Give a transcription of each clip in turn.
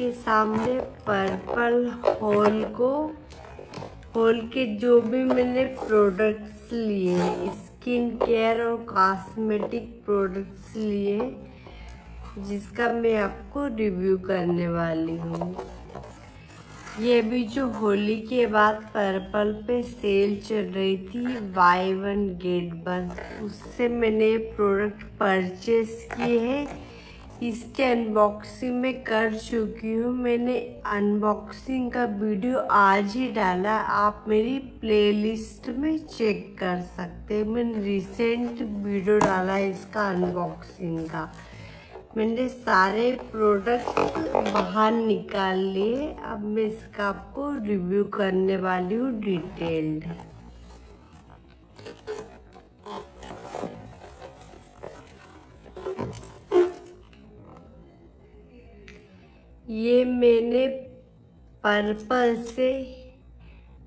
आपके सामने purple hall के जो भी मैंने प्रोडक्ट्स लिए, स्किन केयर और कॉस्मेटिक प्रोडक्ट्स लिए, जिसका मैं आपको रिव्यू करने वाली हूँ। ये भी जो होली के बाद पर्पल पे सेल चल रही थी, बाय वन गेट वन, उससे मैंने प्रोडक्ट परचेस किए हैं। इसके अनबॉक्सिंग मैं कर चुकी हूँ। मैंने अनबॉक्सिंग का वीडियो आज ही डाला, आप मेरी प्लेलिस्ट में चेक कर सकते हैं। मैंने रिसेंट वीडियो डाला है इसका अनबॉक्सिंग का। मैंने सारे प्रोडक्ट्स बाहर निकाल लिए। अब मैं इसका आपको रिव्यू करने वाली हूँ डिटेल्ड। ये मैंने पर्पल से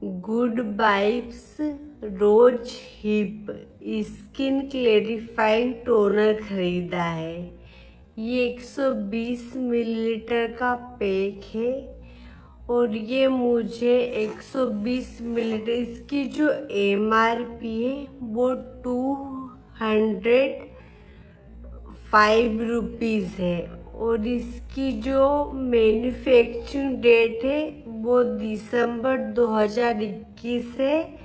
Good Vibes rose hip skin clarifying toner खरीदा है। ये 120 मिलीलीटर का पैक है और ये मुझे 120 मिलीलीटर, इसकी जो MRP है वो 205 रुपीज़ है और इसकी जो मैन्युफैक्चरिंग डेट है वो दिसंबर 2021 है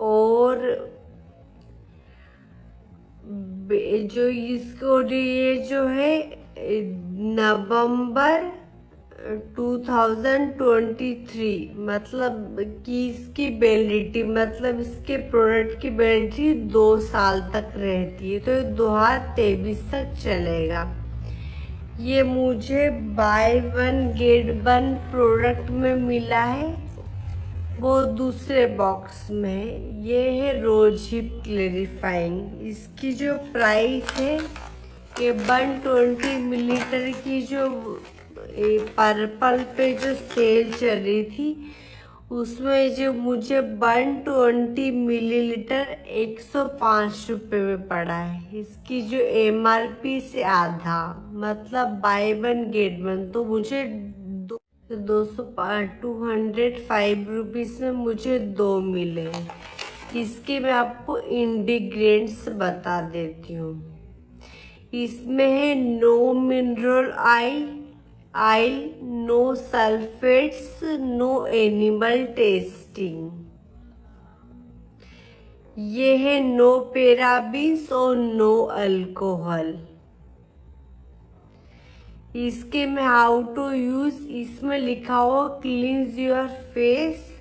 और जो इसको ये जो है नवंबर 2023, मतलब कि इसकी वैलिडिटी, मतलब इसके प्रोडक्ट की वैलिडिटी 2 साल तक रहती है, तो 2023 तक चलेगा। ये मुझे by one get one product में मिला है, वो दूसरे बॉक्स में। ये है रोज हिप क्लेरिफाइंग। इसकी जो प्राइस है, ये 120 मिलीलीटर की जो पर्पल पे जो सेल चल रही थी, उसमें जो मुझे 120 मिलीलीटर 105 रुपये में पड़ा है। इसकी जो MRP से आधा, मतलब बाय वन गेट वन, तो मुझे 205 रुपीज़ में मुझे 2 मिले। इसके मैं आपको इंग्रेडिएंट्स बता देती हूँ। इसमें है no mineral oil, no sulphates, no animal testing. ये है नो पैराबेन्स और नो अल्कोहल। इसके में हाउ टू यूज, इसमें लिखा हुआ cleanse your face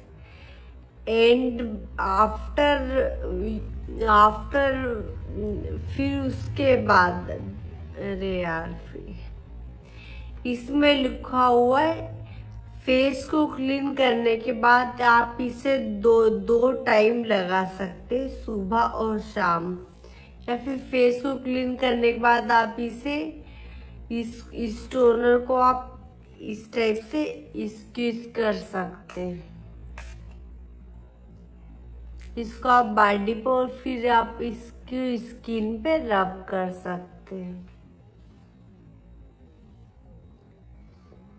and after फिर उसके बाद, अरे यार, फिर इसमें लिखा हुआ है फेस को क्लीन करने के बाद आप इसे दो टाइम लगा सकते, सुबह और शाम, या फिर फेस को क्लीन करने के बाद आप इसे इस टोनर को आप इस टाइप से स्क्वीज कर सकते हैं। इसको आप बॉडी पर और फिर आप इसकी स्किन पे रब कर सकते हैं।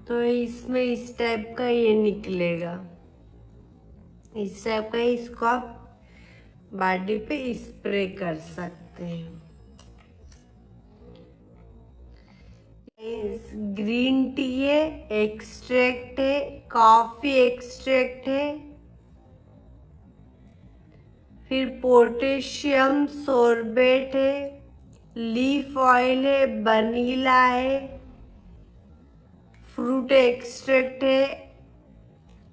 तो इसमें इस टाइप का ये निकलेगा, इस टाइप का। इसको आप बॉडी पे स्प्रे कर सकते हैं। ग्रीन टी है, एक्सट्रैक्ट है, कॉफी एक्सट्रैक्ट है, फिर पोटेशियम सोर्बेट है, लीफ ऑयल है, वनीला है, फ्रूट एक्सट्रैक्ट है,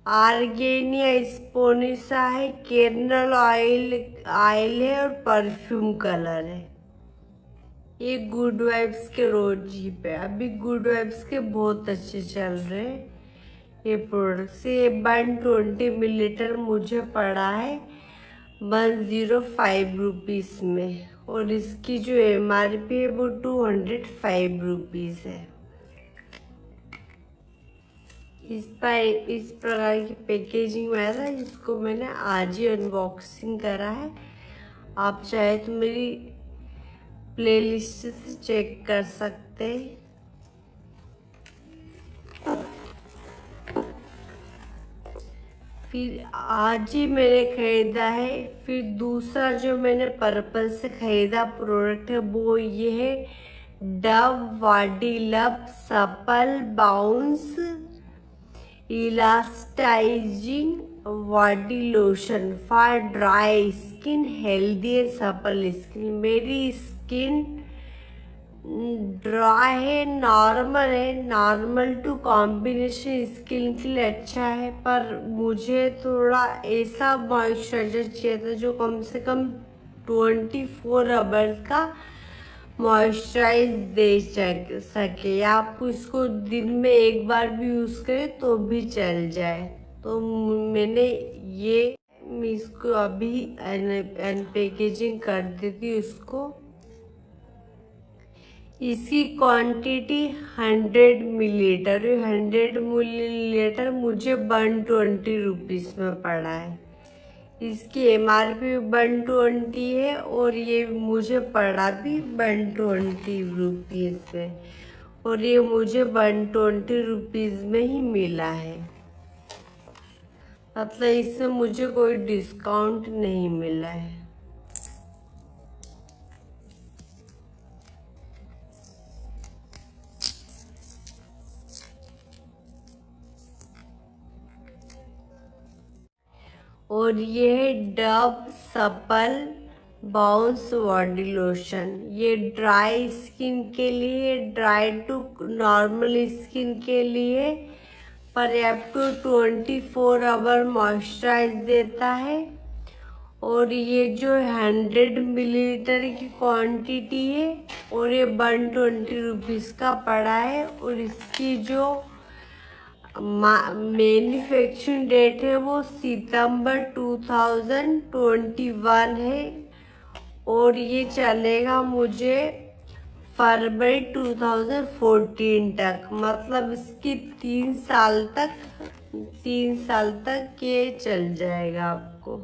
आर्गेनिया स्पोनिसा है, केरनल ऑयल है और परफ्यूम कलर है। ये गुड वाइब्स के रोज हिप है। अभी गुड वाइब्स के बहुत अच्छे चल रहे हैं ये प्रोडक्ट्स। ये 120 मिलीलीटर मुझे पड़ा है 105 रुपीज़ में और इसकी जो MRP है वो 205 रुपीज़ है। इस प्रकार की पैकेजिंग में था, इसको मैंने आज ही अनबॉक्सिंग करा है। आप चाहे तो मेरी प्लेलिस्ट से चेक कर सकते हैं। फिर आज ही मैंने खरीदा है। फिर दूसरा जो मैंने पर्पल से खरीदा प्रोडक्ट है वो ये है Dove body love supple bounce elasticizing body lotion for dry skin healthy and supple skin. मेरी स्किन ड्राई है, नॉर्मल टू कॉम्बिनेशन स्किन के लिए अच्छा है, पर मुझे थोड़ा ऐसा मॉइस्चराइजर चाहिए था जो कम से कम 24 आवर्स का मॉइस्चराइज दे सके। आप इसको दिन में एक बार भी यूज करें तो भी चल जाए। तो मैंने ये इसको अभी अनपैकेजिंग कर देती हूँ इसको। इसकी क्वांटिटी 100 मिलीलीटर, 100 मिलीलीटर मुझे 120 रुपीज में पड़ा है। इसकी MRP 120 है और ये मुझे पड़ा भी 120 रुपीज में, और ये मुझे 120 रुपीज में ही मिला है। मतलब इसमें मुझे कोई डिस्काउंट नहीं मिला है। और ये है Dove supple bounce body lotion. ये ड्राई स्किन के लिए, ड्राई टू नॉर्मल स्किन के लिए पर अप टू 24 आवर मॉइस्चराइज देता है। और ये जो 100 मिलीलीटर की क्वांटिटी है और ये 120 रुपीज का पड़ा है। और इसकी जो मैन्युफैक्चरिंग डेट है वो सितंबर 2021 है और ये चलेगा मुझे फरवरी 2014 तक। मतलब इसकी 3 साल तक ये चल जाएगा आपको।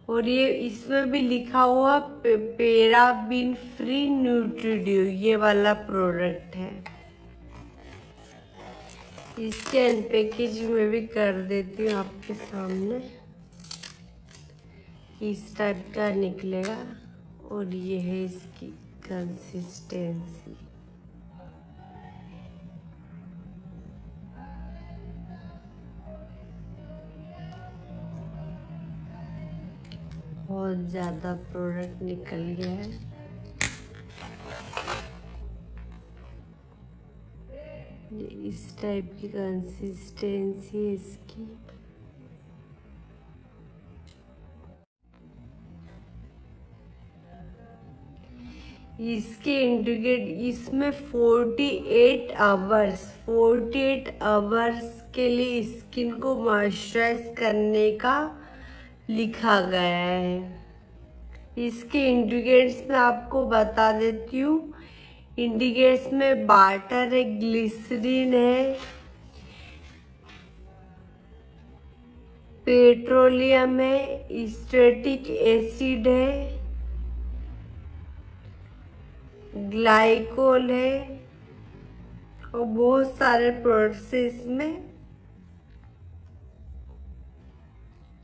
और ये इसमें भी लिखा हुआ पैराबीन फ्री न्यूट्रीड्यू, ये वाला प्रोडक्ट है। इसके अनपैकेज में भी कर देती हूँ आपके सामने। इस टाइप का निकलेगा और ये है इसकी कंसिस्टेंसी। बहुत ज़्यादा प्रोडक्ट निकल गया है। ये इस टाइप की कंसिस्टेंसी है इसकी। इसके इंटीग्रेट इसमें 48 आवर्स के लिए स्किन को मॉइस्चराइज करने का लिखा गया है। इसके इंग्रेडिएंट्स में आपको बता देती हूँ। इंग्रेडिएंट्स में वाटर है, ग्लिसरीन है, पेट्रोलियम है, स्टेटिक एसिड है, ग्लाइकोल है और बहुत सारे प्रोडक्ट्स है इसमें।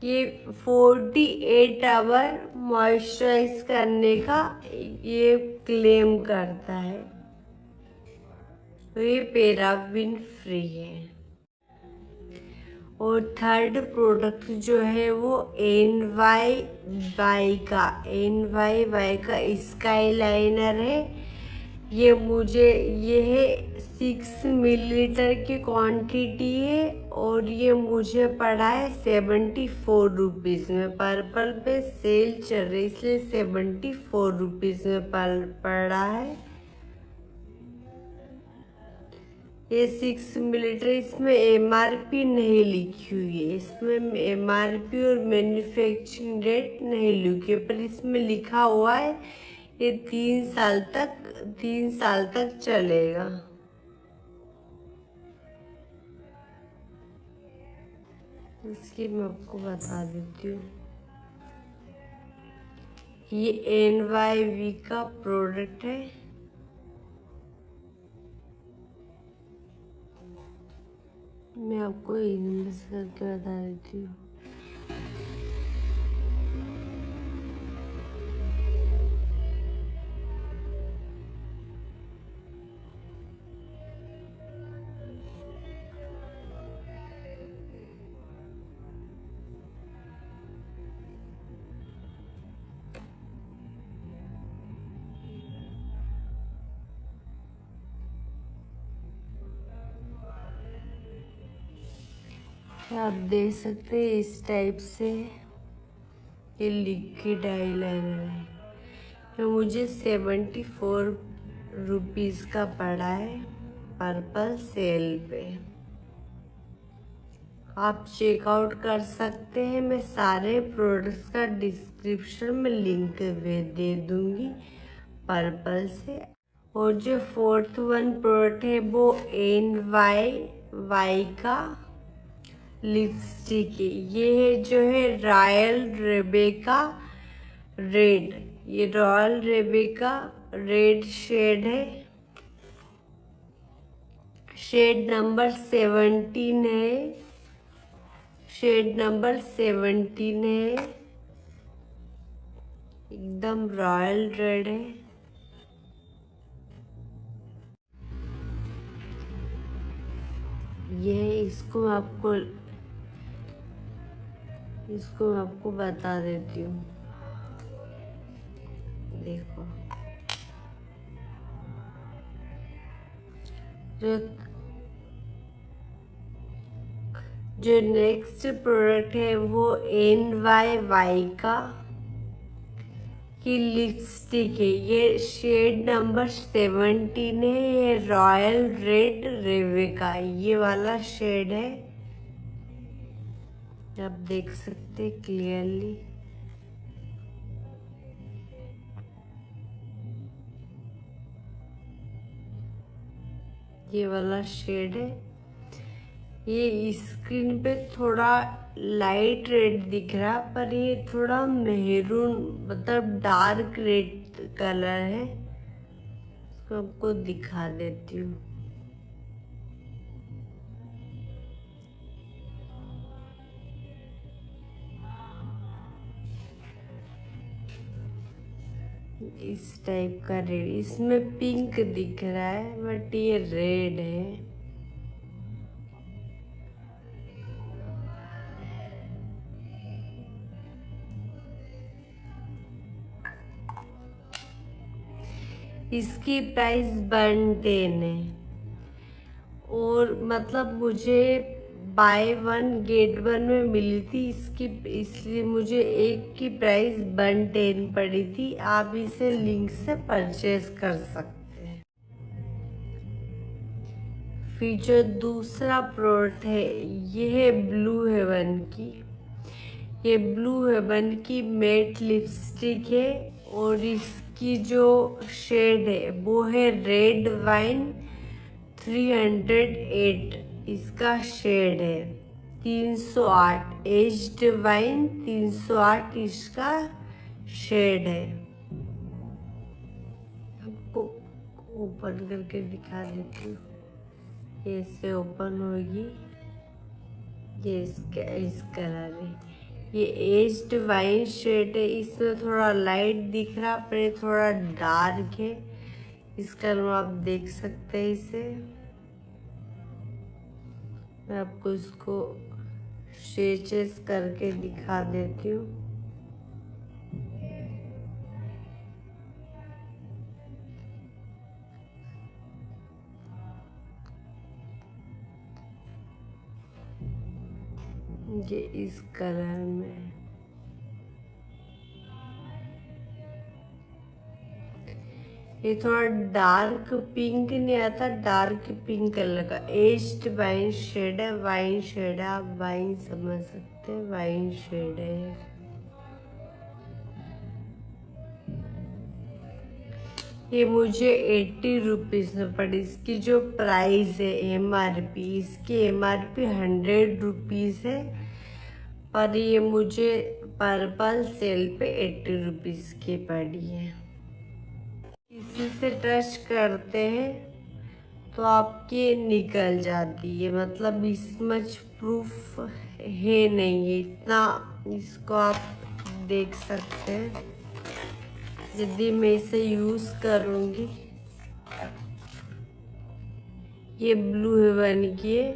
ये 48 आवर मॉइस्चराइज करने का ये क्लेम करता है। तो ये पैराबीन फ्री है। और थर्ड प्रोडक्ट जो है वो NYY का स्काई लाइनर है। ये है 6 मिलीलीटर की क्वांटिटी है और ये मुझे पड़ा है 74 रुपीज़ में। पर्पल पे सेल चल रही इसलिए 74 रुपीज़ में पड़ा है। ये 6 मिलीलीटर, इसमें MRP नहीं लिखी हुई है। इसमें MRP और मैन्युफैक्चरिंग डेट नहीं लिखी है, पर इसमें लिखा हुआ है ये 3 साल तक चलेगा। इसकी मैं आपको बता देती हूँ। ये NYV का प्रोडक्ट है। मैं आपको इनमें से करके बता देती हूँ। आप देख सकते हैं इस टाइप से ये लिक्विड आईलाइनर है। ये मुझे 74 रुपीज़ का पड़ा है पर्पल सेल पे। आप चेकआउट कर सकते हैं। मैं सारे प्रोडक्ट्स का डिस्क्रिप्शन में लिंक दे दूंगी पर्पल से। और जो फोर्थ वन प्रोडक्ट है वो NYY का लिपस्टिक है। ये जो है रॉयल रेबेका रेड, ये रॉयल रेबेका रेड शेड है। शेड नंबर 17 है। शेड नंबर 17 है। एकदम रॉयल रेड है। ये इसको मैं आपको बता देती हूँ। देखो जो नेक्स्ट प्रोडक्ट है वो NYY का की लिपस्टिक है। ये शेड नंबर 17 है। ये रॉयल रेड रेबेका ये वाला शेड है। आप देख सकते हैं क्लियरली। ये वाला शेड है। ये स्क्रीन पे थोड़ा लाइट रेड दिख रहा पर ये थोड़ा मेहरून मतलब डार्क रेड कलर है। तो आपको दिखा देती हूँ। इस टाइप का रेड, इसमें पिंक दिख रहा है बट ये रेड है। इसकी प्राइस 110 है और मतलब मुझे बाय वन गेट वन में मिली थी इसकी, इसलिए मुझे एक की प्राइस 110 पड़ी थी। आप इसे लिंक से परचेज कर सकते हैं। फिर जो दूसरा प्रोडक्ट है ये है ब्लू हेवन की। ये ब्लू हेवन की मैट लिपस्टिक है और इसकी जो शेड है वो है रेड वाइन 308 इसका शेड है। 308 एज्ड वाइन 308 इसका शेड है। आपको ओपन करके दिखा देती हूँ। ये इससे ओपन होगी। ये इसका इस कलर है। ये एज्ड वाइन शेड है। इसमें थोड़ा लाइट दिख रहा पर ये थोड़ा डार्क है। इस कलर आप देख सकते हैं इसे। मैं आपको इसको शेचेस करके दिखा देती हूँ। ये इस कलर में ये थोड़ा डार्क पिंक नहीं आता, डार्क पिंक कलर का एज्ड वाइन शेड है। वाइन शेड है, आप वाइन समझ सकते हैं, वाइन शेड है। ये मुझे 80 रुपीज़ में पड़ी। इसकी जो प्राइस है MRP, इसकी MRP 100 रुपीज़ है पर ये मुझे पर्पल सेल पे 80 रुपीज़ की पड़ी है। इसी से टच करते हैं तो आपकी निकल जाती है, मतलब स्मच प्रूफ है नहीं है इतना। इसको आप देख सकते हैं। यदि मैं इसे यूज करूंगी, ये ब्लू हेवन की है,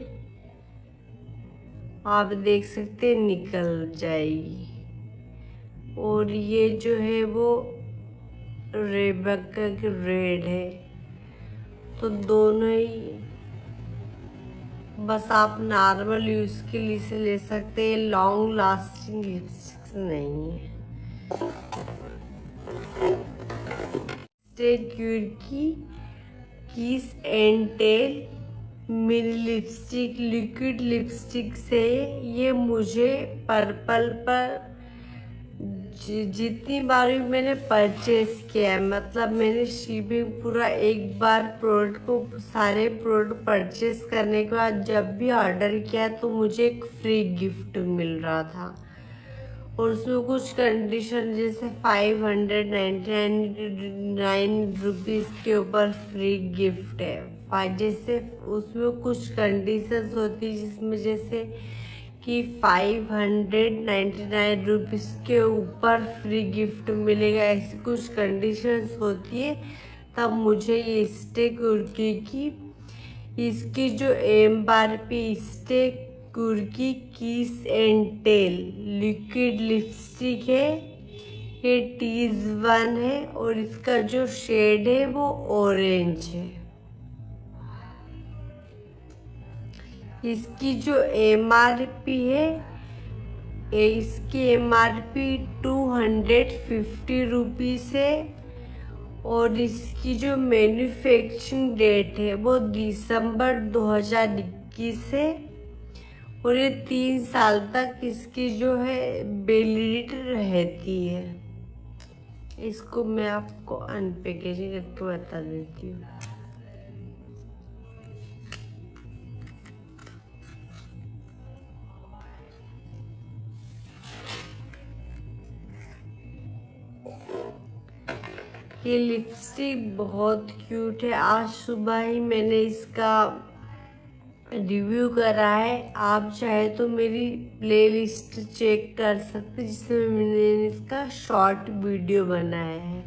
आप देख सकते हैं निकल जाएगी। और ये जो है वो रेबेका की रेड है, तो दोनों ही बस आप नॉर्मल यूज के लिए से ले सकते हैं, लॉन्ग लास्टिंग लिपस्टिक नहीं है। स्टे क्यूर की kiss and tell mini lipstick liquid lipstick से ये मुझे पर्पल पर जितनी बार भी मैंने परचेस किया है, मतलब मैंने शिपिंग पूरा एक बार प्रोडक्ट को सारे प्रोडक्ट परचेस करने के बाद जब भी ऑर्डर किया तो मुझे एक फ्री गिफ्ट मिल रहा था। और उसमें कुछ कंडीशन जैसे 599 रुपीज़ के ऊपर फ्री गिफ्ट है। जैसे उसमें कुछ कंडीशंस होती है जिसमें जैसे कि 599 रुपीज़ के ऊपर फ्री गिफ्ट मिलेगा, ऐसी कुछ कंडीशंस होती है। तब मुझे ये स्टे कुर्की की इसकी जो MRP स्टे कुर्की किस एंड टेल लिक्विड लिपस्टिक है, ये T1 है और इसका जो शेड है वो ऑरेंज है। इसकी जो MRP है, इसकी MRP 250 रुपीज़ है और इसकी जो मैन्युफैक्चरिंग डेट है वो दिसंबर 2021 है और ये 3 साल तक इसकी जो है वैलिडिटी रहती है। इसको मैं आपको अनपैकेजिंग करके बता देती हूँ। ये लिपस्टिक बहुत क्यूट है। आज सुबह ही मैंने इसका रिव्यू करा है। आप चाहे तो मेरी प्लेलिस्ट चेक कर सकते हैं जिसमें मैंने इसका शॉर्ट वीडियो बनाया है।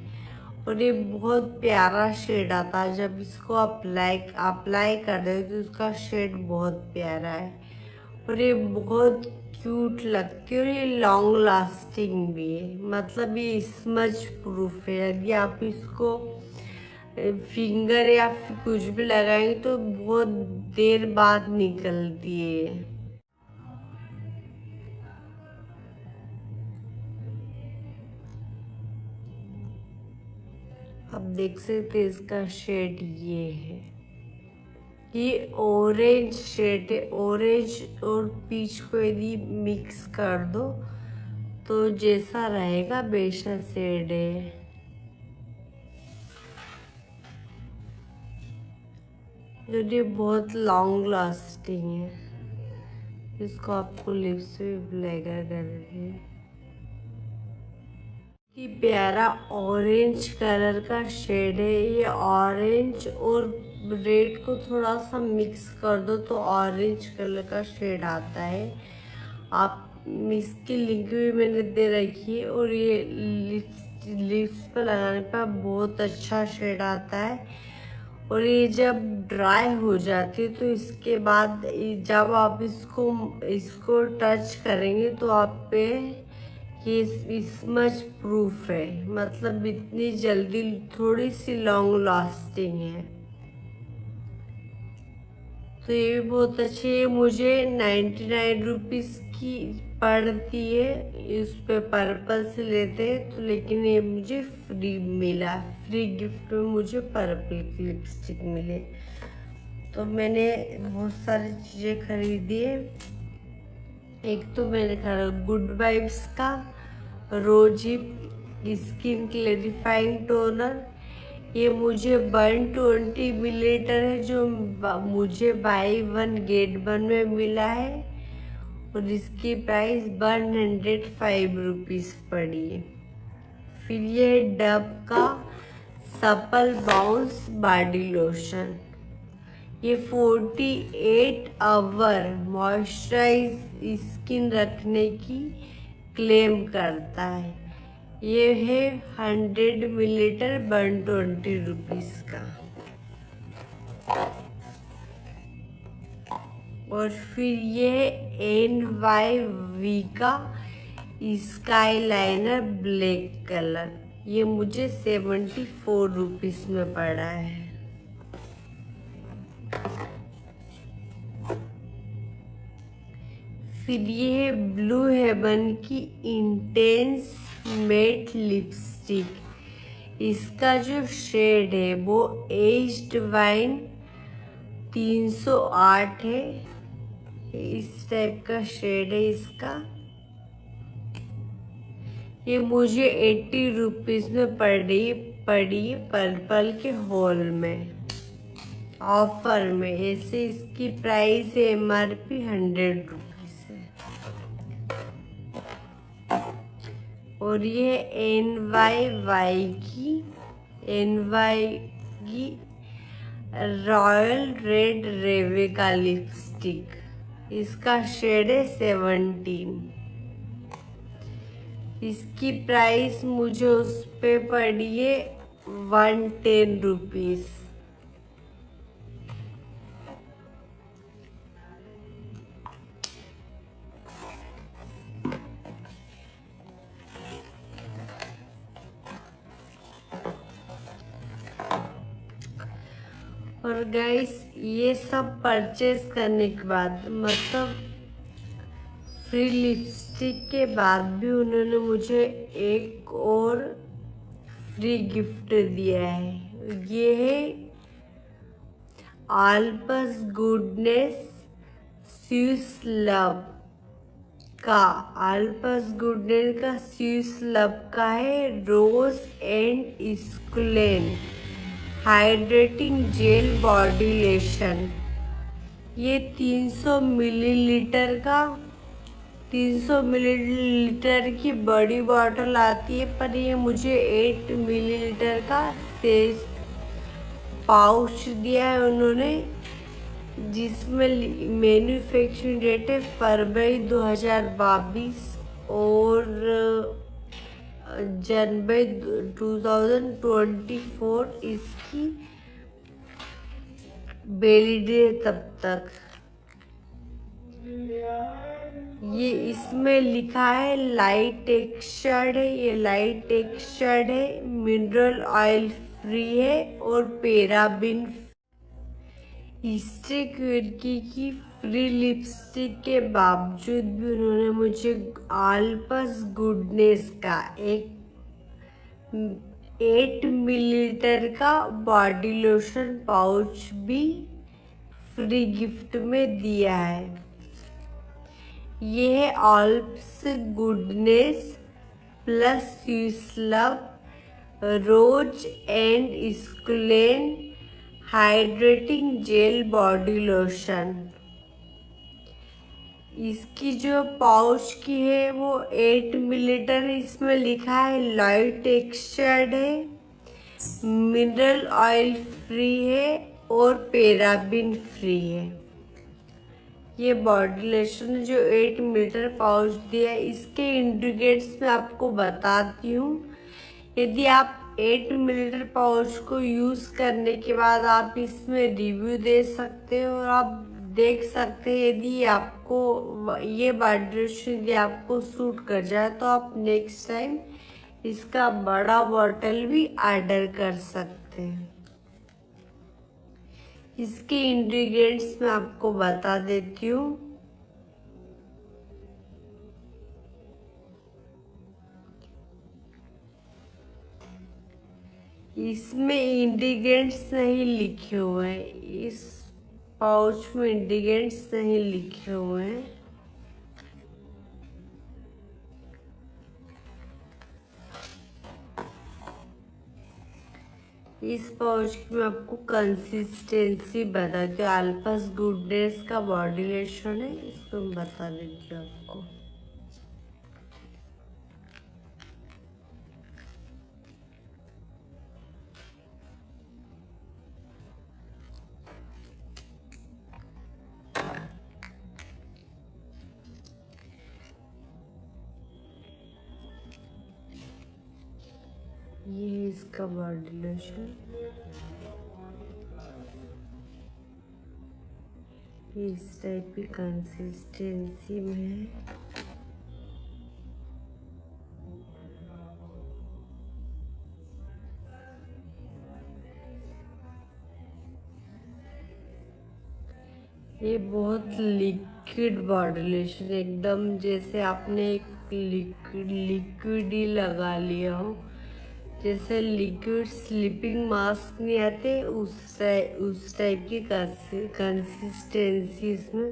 और ये बहुत प्यारा शेड आता है, जब इसको अप्लाई कर दे तो उसका शेड बहुत प्यारा है और ये बहुत क्यूट लगती है और ये लॉन्ग लास्टिंग भी है, मतलब ये स्मच प्रूफ है। यदि आप इसको फिंगर या फिर कुछ भी लगाएंगे तो बहुत देर बाद निकलती है। आप देख सकते हैं इसका शेड ये है, ये ऑरेंज शेड है। ऑरेंज और पीच को यदि मिक्स कर दो तो जैसा रहेगा वैसा शेड है। जो ये बहुत लॉन्ग लास्टिंग है। इसको आपको लिप्स पे अप्लाई करके कि प्यारा ऑरेंज कलर का शेड है। ये ऑरेंज और रेड को थोड़ा सा मिक्स कर दो तो ऑरेंज कलर का शेड आता है। आप इसकी लिंक भी मैंने दे रखी है और ये लिप्स पर लगाने पर बहुत अच्छा शेड आता है। और ये जब ड्राई हो जाती है तो इसके बाद जब आप इसको टच करेंगे तो आप पे ये स्मच प्रूफ है, मतलब इतनी जल्दी थोड़ी सी लॉन्ग लास्टिंग है। तो ये भी बहुत अच्छी है। मुझे 99 रुपीज़ की पड़ती है, इस पे पर्पल से लेते हैं तो, लेकिन ये मुझे फ्री मिला। फ्री गिफ्ट में मुझे पर्पल की लिपस्टिक मिले। तो मैंने बहुत सारी चीज़ें खरीदी है। एक तो मैंने खरीदा गुड वाइब्स का रोजी स्किन क्लैरिफाइंग टोनर। ये मुझे 120 मिलीलीटर है, जो मुझे बाई 1 गेट 1 में मिला है और इसकी प्राइस 105 रुपीज़ पड़ी है। फिर ये डब का सपल बाउंस बॉडी लोशन, ये 48 आवर मॉइस्चराइज स्किन रखने की क्लेम करता है। ये है 100 मिलीलीटर 120 रुपीज का। और फिर ये NYV का स्काई लाइनर ब्लैक कलर, ये मुझे 74 रुपीज में पड़ा है। फिर ये है ब्लू हेवन की इंटेंस मैट लिपस्टिक। इसका जो शेड है वो एज्ड वाइन 308 है। इस टाइप का शेड है इसका। ये मुझे 80 रुपीज में पड़ी पर्पल के हॉल में ऑफर में। ऐसे इसकी प्राइस है MRP 100 रुपीज है। और ये NY की रॉयल रेड रेवेका लिपस्टिक। इसका शेड है 17। इसकी प्राइस मुझे उस पे पड़ी है 110 रुपीज। और गाइस ये सब परचेज करने के बाद, मतलब फ्री लिपस्टिक के बाद भी उन्होंने मुझे एक और फ्री गिफ्ट दिया है। ये है ऑलपस गुडनेस स्विस लव का। ऑलपस गुडनेस का स्विस लव का है rose and squalane hydrating gel body lotion. ये 300 मिलीलीटर की बड़ी बॉटल आती है, पर ये मुझे 8 मिलीलीटर का सेज पाउच दिया है उन्होंने, जिसमें मैन्युफैक्चरिंग डेट है फरवरी 2022 और जनवरी 2024 इसकी वैलिडिटी तब तक। ये इसमें लिखा है लाइट टेक्सचर्ड है, ये लाइट टेक्सचर्ड है, मिनरल ऑयल फ्री है और पैराबिन। स्टिक विर्की की फ्री लिपस्टिक के बावजूद भी उन्होंने मुझे ऑलपस गुडनेस का एक 8 मिलीलीटर का बॉडी लोशन पाउच भी फ्री गिफ्ट में दिया है। ये है Alps goodness plus Swiss love rose and squalane hydrating gel body lotion. इसकी जो पाउच की है वो 8 मिलीलीटर, इसमें लिखा है लाइट टेक्सचर्ड है, मिनरल ऑयल फ्री है और पैराबिन फ्री है। ये बॉडी लोशन जो 8 मिलीलीटर पाउच दिया है, इसके इंग्रेडिएंट्स मैं आपको बताती हूँ। यदि आप 8 मिलीलीटर पाउच को यूज करने के बाद आप इसमें रिव्यू दे सकते हो और आप देख सकते हैं यदि आपको ये बॉडी लोशन यदि आपको सूट कर जाए तो आप नेक्स्ट टाइम इसका बड़ा बॉटल भी ऑर्डर कर सकते हैं। इसके इंग्रेडिएंट्स मैं आपको बता देती हूँ। इसमें इंग्रेडिएंट्स नहीं लिखे हुए हैं, इस पाउच में इंग्रेडिएंट्स नहीं लिखे हुए हैं। इस पाउच की मैं आपको कंसिस्टेंसी बताती हूँ। ऑलपस गुडनेस का बॉडी लोशन है, इसको मैं बता देती हूँ आपको। ये है इसका बॉडी लोशन। इस टाइप की कंसिस्टेंसी में है। ये बहुत लिक्विड बॉडी लोशन, एकदम जैसे आपने एक लिक्विड ही लगा लिया हो। जैसे लिक्विड स्लीपिंग मास्क नहीं आते, उस टाइप की कंसिस्टेंसी इसमें।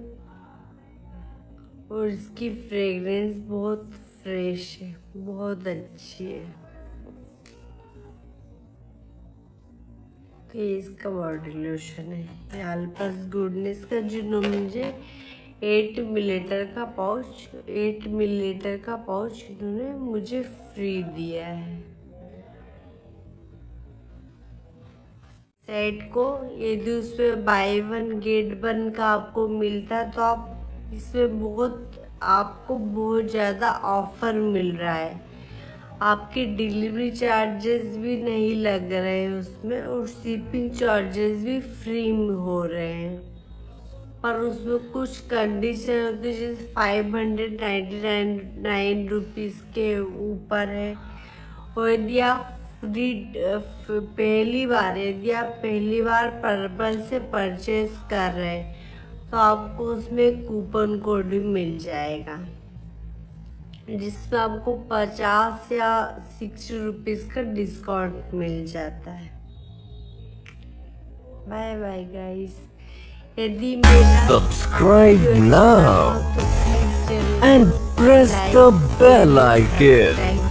और इसकी फ्रेग्रेंस बहुत फ्रेश है, बहुत अच्छी है। तो ये इसका बॉडी लोशन है। ये अल्पस गुडनेस का, जिन्होंने मुझे 8 मिलीलीटर का पाउच इन्होंने मुझे फ्री दिया है। सेट को यदि उसमें बाय 1 गेट 1 का आपको मिलता तो आप इसमें आपको बहुत ज़्यादा ऑफर मिल रहा है। आपके डिलीवरी चार्जेस भी नहीं लग रहे हैं उसमें, और शिपिंग चार्जेस भी फ्री में हो रहे हैं। पर उसमें कुछ कंडीशन होती है, जैसे 599 रुपीज़ के ऊपर है। और यदि आप पहली बार पर्पल से परचेज कर रहे हैं तो आपको उसमें कूपन कोड भी मिल जाएगा, जिसमें आपको 50 या 60 रुपीज़ का डिस्काउंट मिल जाता है। Bye bye guys. यदि मेरा subscribe now and press the bell icon.